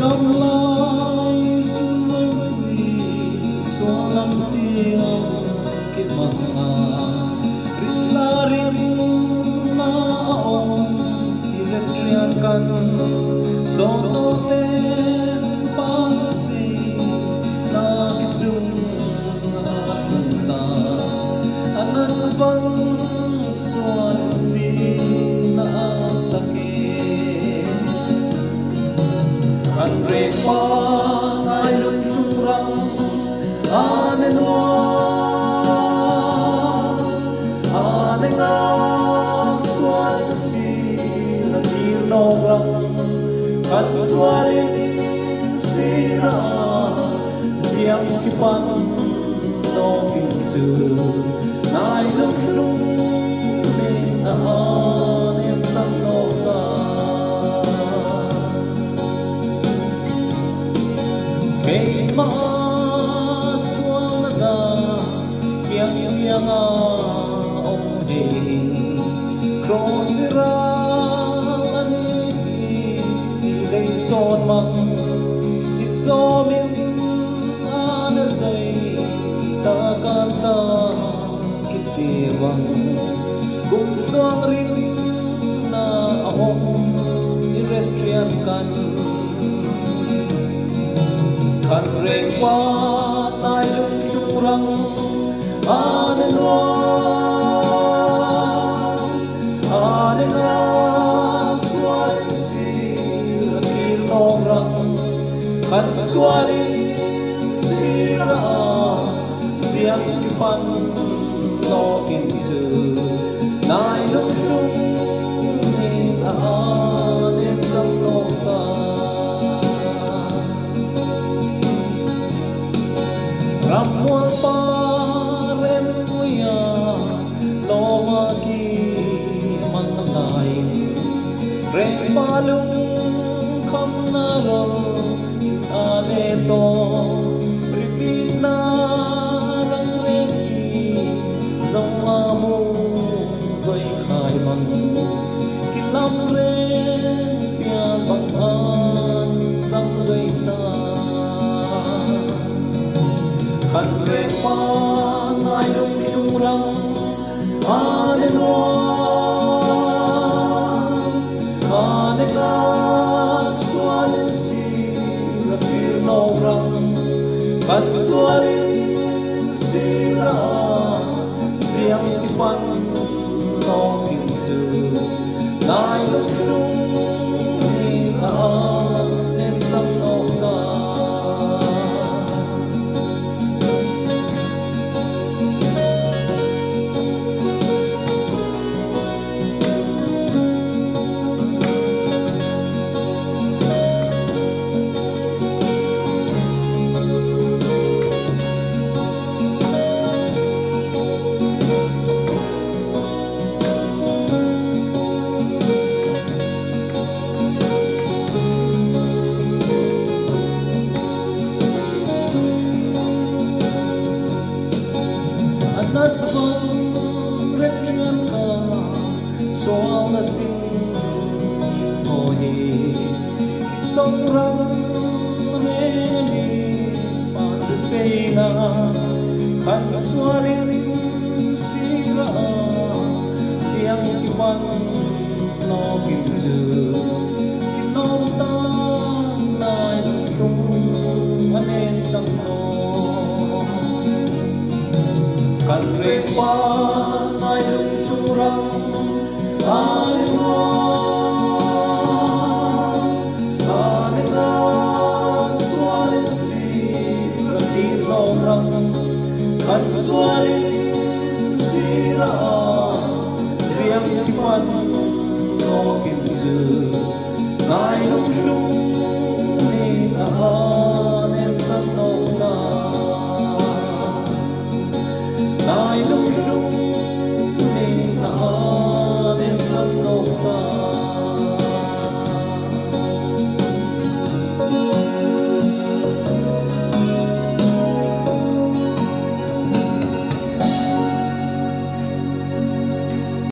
Trong lai xuân đi xóa lắm tiếng cái mà rin la ông ilet rian kan so to ten pasi na kitung anta anan bang suan si na take andre pa ay lunturang anenwa kan suarin sira siang kipan no itu nai lung lung ni na an sang no ta kay ma suang na yang yang om he kondira son măng thịt gió miếng ăn dày ta can ta kiti vang cùng xoang ring na ông iret rian kan reng qua tai lung turang anenwa kan suarin sira siang kipan no kinsu nai lung lung ni anen sam no ta ramuan parem kuya no magi mangai reng palung kam naro aleto repeat na lang reki dòng amu rồi khai bằng kilam ren pia bằng an dòng dây ta kan re pa nai lung turang anenwa kan suarin sira siang kipan no pintu nai lung lung ni anen sam no ta anat bang rekyan ka soal nasing hoye tong ram reni pandesena kan suarin